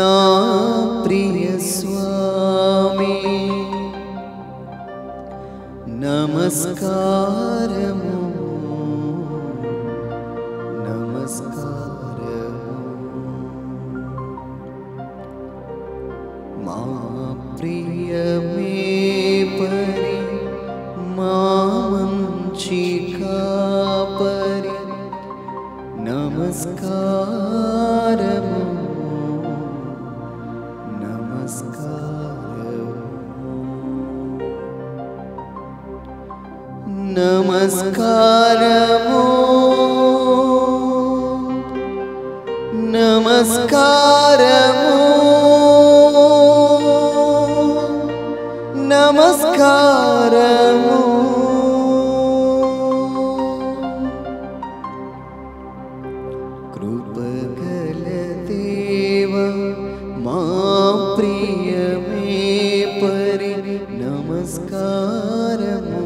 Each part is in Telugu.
నా ప్రియ స్వామి నమస్కారము నమస్కారము. మా ప్రియమే పరి మా మంచి కాపరి నమస్కారము నమస్కారము నమస్కారము నమస్కారము. కృపగల దేవ మా ప్రియమే పరి నమస్కారము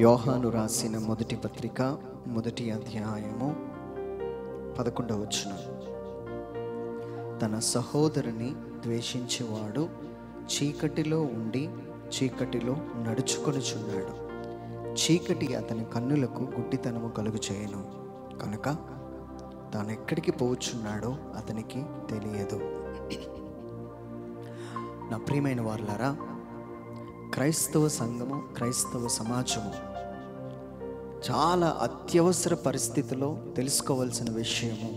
యోహాను రాసిన మొదటి పత్రిక మొదటి అధ్యాయము 11వ వచనం. తన సహోదరుని ద్వేషించేవాడు చీకటిలో ఉండి చీకటిలో నడుచుకొనుచున్నాడు. చీకటి అతని కన్నులకు గుడ్డితనము కలుగు చేయను కనుక తాను ఎక్కడికి పోవచ్చున్నాడో అతనికి తెలియదు. నా ప్రియమైన వారులారా, క్రైస్తవ సంఘము, క్రైస్తవ సమాజము చాలా అత్యవసర పరిస్థితిలో తెలుసుకోవాల్సిన విషయము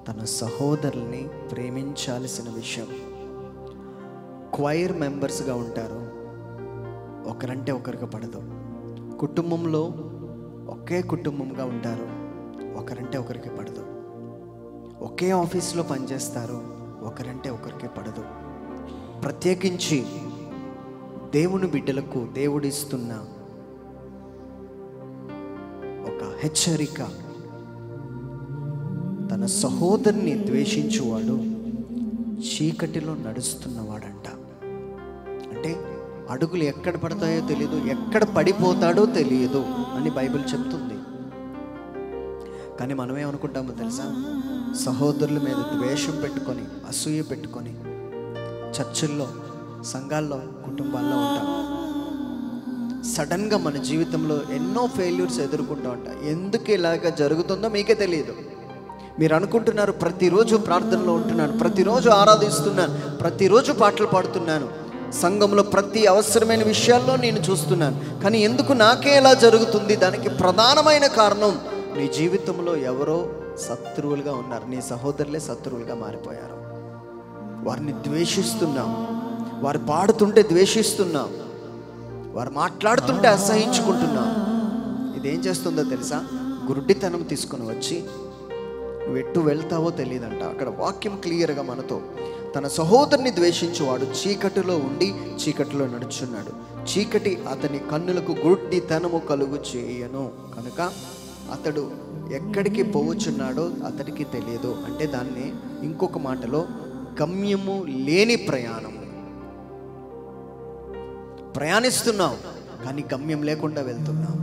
తన సహోదరుల్ని ప్రేమించాల్సిన విషయం. క్వైర్ మెంబర్స్గా ఉంటారు, ఒకరంటే ఒకరికి పడదు. కుటుంబంలో ఒకే కుటుంబంగా ఉంటారు, ఒకరంటే ఒకరికి పడదు. ఒకే ఆఫీస్లో పనిచేస్తారు, ఒకరంటే ఒకరికి పడదు. ప్రత్యేకించి దేవుని బిడ్డలకు దేవుడిస్తున్న ఒక హెచ్చరిక, తన సహోదరుని ద్వేషించువాడు చీకటిలో నడుస్తున్నవాడంట. అంటే అడుగులు ఎక్కడ పడతాయో తెలియదు, ఎక్కడ పడిపోతాడో తెలియదు అని బైబిల్ చెప్తుంది. కానీ మనమేమనుకుంటామో తెలుసా? సహోదరుల మీద ద్వేషం పెట్టుకొని, అసూయ పెట్టుకొని చర్చిల్లో, సంఘాల్లో, కుటుంబాల్లో ఉంటాం. సడన్గా మన జీవితంలో ఎన్నో ఫెయిల్యూర్స్ ఎదుర్కొంటూ ఉంటాం. ఎందుకు ఇలాగ జరుగుతుందో మీకే తెలియదు. మీరు అనుకుంటున్నారు ప్రతిరోజు ప్రార్థనలో ఉంటున్నాను, ప్రతిరోజు ఆరాధిస్తున్నాను, ప్రతిరోజు పాటలు పాడుతున్నాను, సంఘంలో ప్రతి అవసరమైన విషయాల్లో నేను చూస్తున్నాను, కానీ ఎందుకు నాకే ఎలా జరుగుతుంది? దానికి ప్రధానమైన కారణం నీ జీవితంలో ఎవరో శత్రువులుగా ఉన్నారు. నీ సహోదరులే శత్రువులుగా మారిపోయారు. వారిని ద్వేషిస్తున్నాం, వారు పాడుతుంటే ద్వేషిస్తున్నాం, వారు మాట్లాడుతుంటే అసహించుకుంటున్నాం. ఇదేం చేస్తుందో తెలుసా? గుడ్డితనం తీసుకుని వచ్చి నువ్వు ఎట్టు వెళ్తావో తెలియదంట. అక్కడ వాక్యం క్లియర్గా మనతో, తన సహోదరుని ద్వేషించువాడు చీకటిలో ఉండి చీకటిలో నడుచున్నాడు. చీకటి అతని కన్నులకు గుడ్డితనము కలుగు చేయను కనుక అతడు ఎక్కడికి పోవచ్చున్నాడో అతడికి తెలియదు. అంటే దాన్ని ఇంకొక మాటలో గమ్యము లేని ప్రయాణము. ప్రయాణిస్తున్నాం కానీ గమ్యం లేకుండా వెళ్తున్నాం.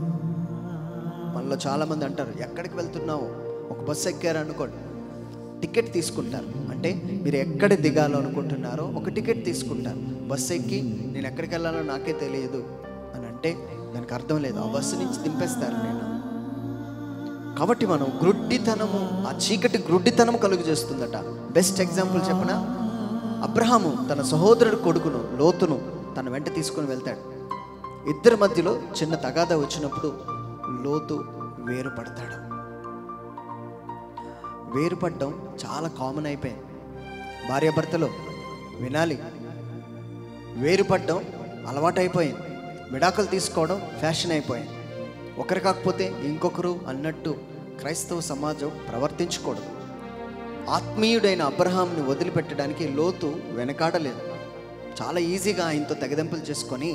మనలో చాలామంది అంటారు, ఎక్కడికి వెళ్తున్నావు? ఒక బస్సు ఎక్కారనుకోండి, టికెట్ తీసుకుంటారు. అంటే మీరు ఎక్కడ దిగాలో అనుకుంటున్నారో ఒక టికెట్ తీసుకుంటారు. బస్సు ఎక్కి నేను ఎక్కడికి వెళ్ళాలో నాకే తెలియదు అని అంటే దానికి అర్థం లేదు, ఆ బస్సు నుంచి దింపేస్తారు నేను. కాబట్టి మనం గ్రుడ్డితనము, ఆ చీకటి గ్రుడ్డితనం కలుగు చేస్తుందట. బెస్ట్ ఎగ్జాంపుల్ చెప్పనా? అబ్రహాము తన సహోదరుడు కొడుకును లోతును తన వెంట తీసుకొని వెళ్తాడు. ఇద్దరి మధ్యలో చిన్న తగాదా వచ్చినప్పుడు లోతు వేరుపడతాడు. వేరుపడడం చాలా కామన్ అయిపోయింది. భార్యాభర్తలు వినాలి, వేరుపడడం అలవాటైపోయింది. విడాకులు తీసుకోవడం ఫ్యాషన్ అయిపోయింది. ఒకరు కాకపోతే ఇంకొకరు అన్నట్టు క్రైస్తవ సమాజం ప్రవర్తించకూడదు. ఆత్మీయుడైన అబ్రహాంని వదిలిపెట్టడానికి లోతు వెనకాడలేదు. చాలా ఈజీగా ఆయనతో తెగదెంపులు చేసుకొని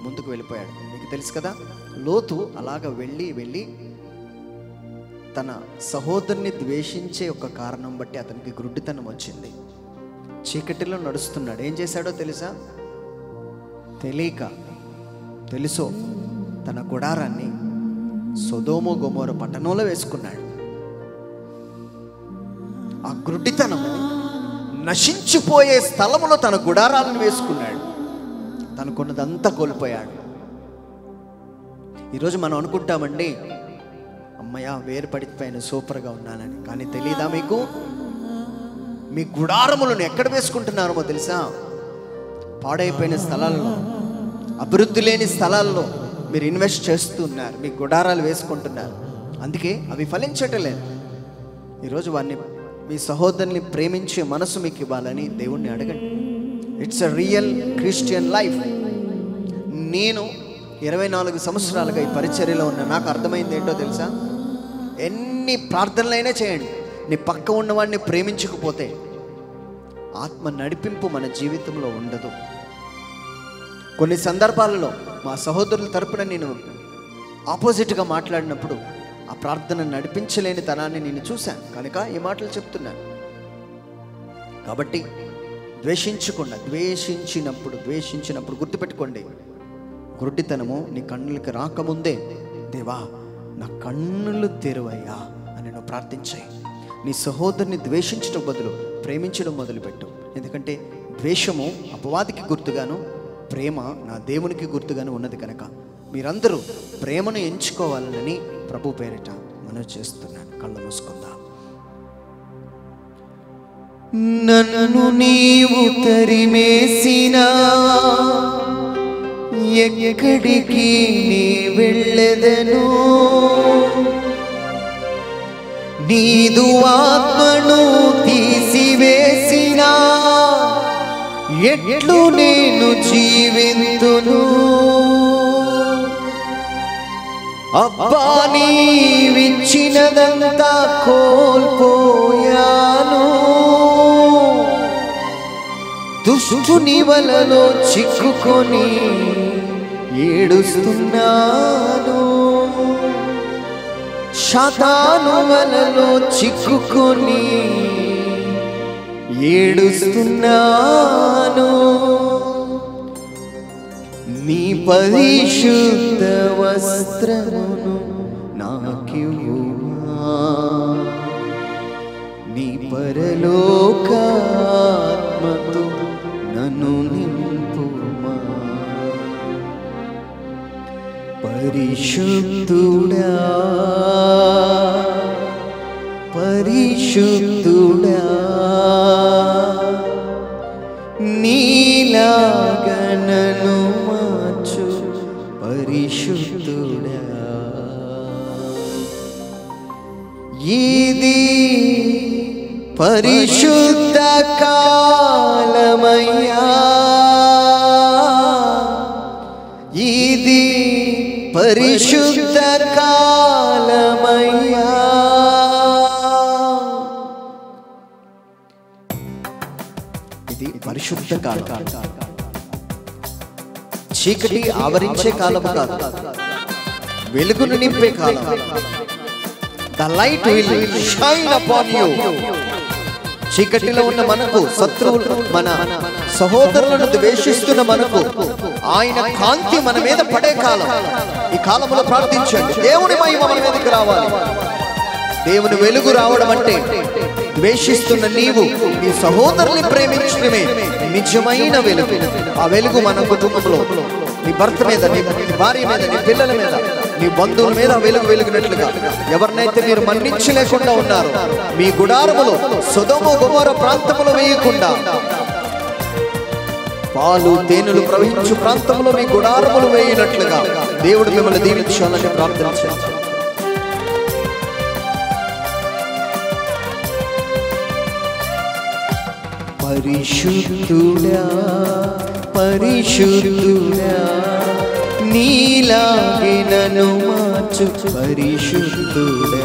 ముందుకు వెళ్ళిపోయాడు. మీకు తెలుసు కదా, లోతు అలాగ వెళ్ళి తన సహోదరుని ద్వేషించే ఒక కారణం బట్టి అతనికి గుడ్డితనం వచ్చింది. చీకటిలో నడుస్తున్నాడు. ఏం చేశాడో తెలుసా? తెలియక, తెలుసో తన గుడారాన్ని సొదొమ గొమొర పట్టణంలో వేసుకున్నాడు. ఆ గుడ్డితనము నశించిపోయే స్థలములో తన గుడారాలను వేసుకున్నాడు. తనకున్నదంతా కోల్పోయాడు. ఈరోజు మనం అనుకుంటామండి, అమ్మయ్య వేరుపడిపోయిన సూపర్గా ఉన్నానని. కానీ తెలీదా మీకు? మీ గుడారములను ఎక్కడ వేసుకుంటున్నారో తెలుసా? పాడైపోయిన స్థలాల్లో, అభివృద్ధి లేని స్థలాల్లో మీరు ఇన్వెస్ట్ చేస్తున్నారు, మీ గుడారాలు వేసుకుంటున్నారు. అందుకే అవి ఫలించటలేదు. ఈరోజు వారిని, మీ సహోదరుని ప్రేమించే మనసు మీకు ఇవ్వాలని దేవుణ్ణి అడగండి. It's a real Christian life. నేను 24 సంవత్సరాలుగా ఈ పరిచర్యలో ఉన్న నాకు అర్థమైంది ఏంటో తెలుసా? ఎన్ని ప్రార్థనలైనా చేయండి, నీ పక్క ఉన్నవాడిని ప్రేమించకపోతే ఆత్మ నడిపింపు మన జీవితంలో ఉండదు. కొన్ని సందర్భాలలో మా సహోదరుల తరపున నేను ఆపోజిట్గా మాట్లాడినప్పుడు ఆ ప్రార్థన నడిపించలేని తనాన్ని నేను చూశాను. కనుక ఈ మాటలు చెప్తున్నాను. కాబట్టి ద్వేషించినప్పుడు గుర్తుపెట్టుకోండి, గుడ్డితనము నీ కన్నులకి రాకముందే దేవా నా కన్నులు తెరువయ్యా అని నువ్వు ప్రార్థించాయి. నీ సహోదరుని ద్వేషించడం బదులు ప్రేమించడం మొదలుపెట్టు. ఎందుకంటే ద్వేషము అపవాదికి గుర్తుగాను, ప్రేమ నా దేవునికి గుర్తుగాను ఉన్నది. కనుక మీరందరూ ప్రేమను ఎంచుకోవాలని ప్రభు పేరిట మనం చేస్తున్నాను. కళ్ళు మూసుకుందాం. నన్ను నీవు తరిమేసినా ఎక్కడికి నీ వెళ్ళెదను, నీదు ఆత్మను తీసివేసినా ఎట్లు నేను జీవింతును. అబ్బా నీవిచ్చినదంతా కోల్పోయాను, దుష్టుని వలలో చిక్కుకొని ఏడుస్తున్నాను, శాతాను వలలో చిక్కుకొని ఏడుస్తున్నాను. నీ పరిశుద్ధ వస్త్రమును నాకివ్వుమా, నీ పరలోకాత్మతో నన్ను నింపుమా. పరిశుద్ధుడా పరిశుద్ధుడా నీలాగా నన్ను మార్చు పరిశుద్ధుడా. ఇది పరిశుద్ధ కాలమయ్యా, ఇది పరిశుద్ధ కాలమయ్యా. ఇది పరిశుద్ధ కాలం. చీకటి ఆవరించే కాలం కాదు, వెలుగును నింపే కాలం. The light will shine upon you. చీకటిలో ఉన్న మనకు, శత్రువులు, మన సహోదరులను ద్వేషిస్తున్న మనకు ఆయన కాంతి మన మీద పడే కాలం. ఈ కాలంలో ప్రార్థించండి, దేవుని మహిమ మన మీదకి రావాలి. దేవుని వెలుగు రావడం అంటే ద్వేషిస్తున్న నీవు నీ సహోదరుని ప్రేమించడమే నిజమైన వెలుగు. ఆ వెలుగు మన కుటుంబంలో, నీ భర్త మీద, నీ భార్య మీద, నీ పిల్లల మీద, నీ బంధువుల మీద వెలుగునట్లుగా. ఎవరినైతే మీరు మన్నించలేకుండా ఉన్నారు, మీ గుడారములో సొదొమ గొమొర ప్రాంతములో వేయకుండా, పాలు తేనెలు ప్రవహించు ప్రాంతంలో మీ గుడారములు వేయినట్లుగా దేవుడు మిమ్మల్ని దీవించాలని ప్రార్థించండి. పరిశుద్ధుడా పరిశుద్ధుడా నీలాగే నన్ను మార్చు పరిశుద్ధుడా.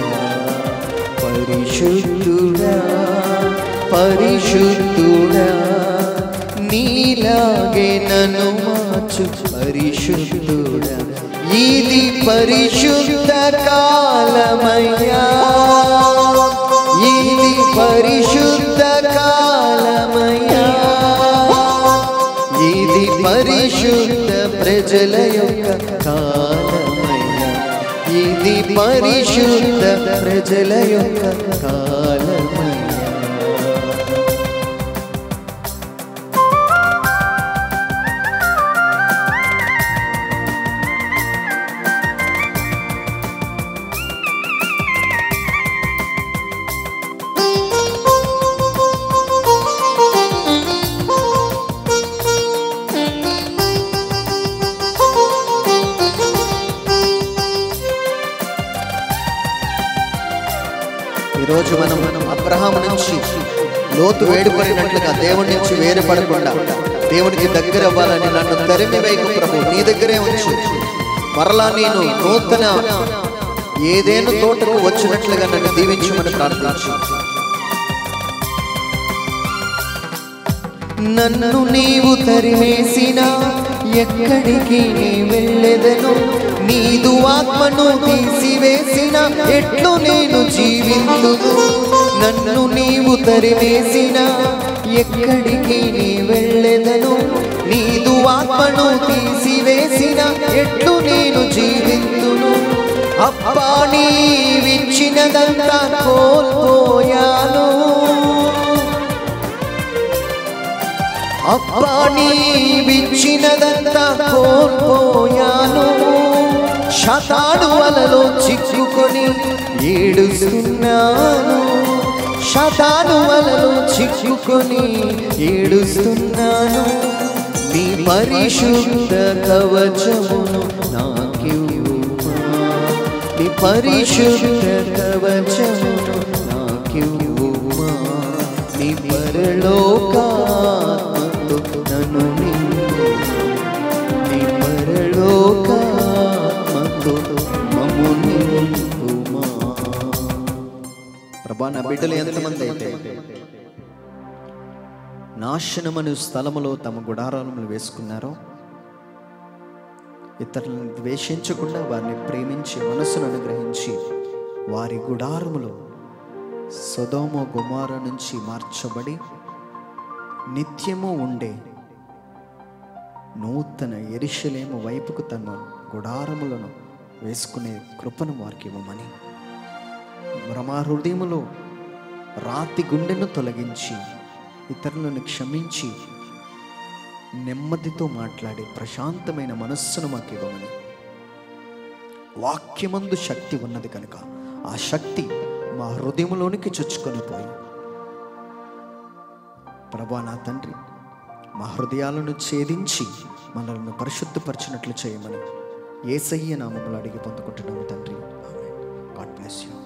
పరిశుద్ధుడా పరిశుద్ధుడా నీలాగే నన్ను మార్చు పరిశుద్ధుడా. ఇది పరిశుద్ధ కాలమయ్యా, ఇది పరిశుద్ధ కాలమయ్యా, ఇది పరిశుద్ధ ప్రజల యొక్క కాలం. ఇది పరిశుద్ధ ప్రజల యొక్క కాలమయ్యా. ఈరోజు మనం అబ్రహాము నుంచి లోతు వేడుకొనినట్లుగా దేవుడి నుంచి వేరుపడకుండా దేవునికి దగ్గర అవ్వాలని నన్ను తరిమి వేయకు ప్రభు, నీ దగ్గరే ఉంచు. మరలా నేను నూతన ఏదేను తోటకు వచ్చినట్లుగా నన్ను దీవించమని ప్రార్థించు. నన్ను నీవు తరిమేసిన ఎక్కడికి నీ వెళ్ళెదను, నీదు ఆత్మను తీసివేసిన ఎట్లు నేను జీవింతును. నన్ను నీవు తరిమేసిన ఎక్కడికి నీ వెళ్ళెదను, నీదు ఆత్మను తీసివేసిన ఎట్లు నేను జీవింతును. అబ్బా నీవిచ్చినదంతా కోల్పోయాను, అబ్బా నీవిచ్చినదంతా కోల్పోయాను. శతాను వలలో చిక్కుకొని ఏడుస్తున్నాను, శతాను వలలో చిక్కుకొని ఏడుస్తున్నాను. నీ పరిశుద్ధ కవచమును నాకివ్వుమా, నీ పరిశుద్ధ కవచమును నాకివ్వుమా. నీ పరలోకాత్మతో నన్ను నింపుమా, నీ పరలోకాత్మతో మమ్ము నింపుమా. ప్రభా, నా బిడ్డలు ఎంతమంది అయితే నాశనమను స్థలములో తమ గుడారాలను వేసుకున్నారో, ఇతరులను ద్వేషించకుండా వారిని ప్రేమించి మనసును అనుగ్రహించి వారి గుడారములో సొదొమ గొమొర్రా నుంచి మార్చబడి నిత్యము ఉండే నూతన యెరూషలేము వైపుకు తమ గుడారములను వేసుకునే కృపను వారికి ఇవ్వమని, మా హృదయములో రాతి గుండెను తొలగించి ఇతరులను క్షమించి నెమ్మదితో మాట్లాడే ప్రశాంతమైన మనస్సును మాకు ఇవ్వమని. వాక్యమందు శక్తి ఉన్నది కనుక ఆ శక్తి మా హృదయంలోనికి చొచ్చుకొని పోయి, ప్రభా నా తండ్రి, మా హృదయాలను ఛేదించి మనల్ని పరిశుద్ధపరిచినట్లు చేయమని యేసయ్య నామములో అడిగి పొందుకుంటున్నాము తండ్రి. ఆమేన్. God bless you.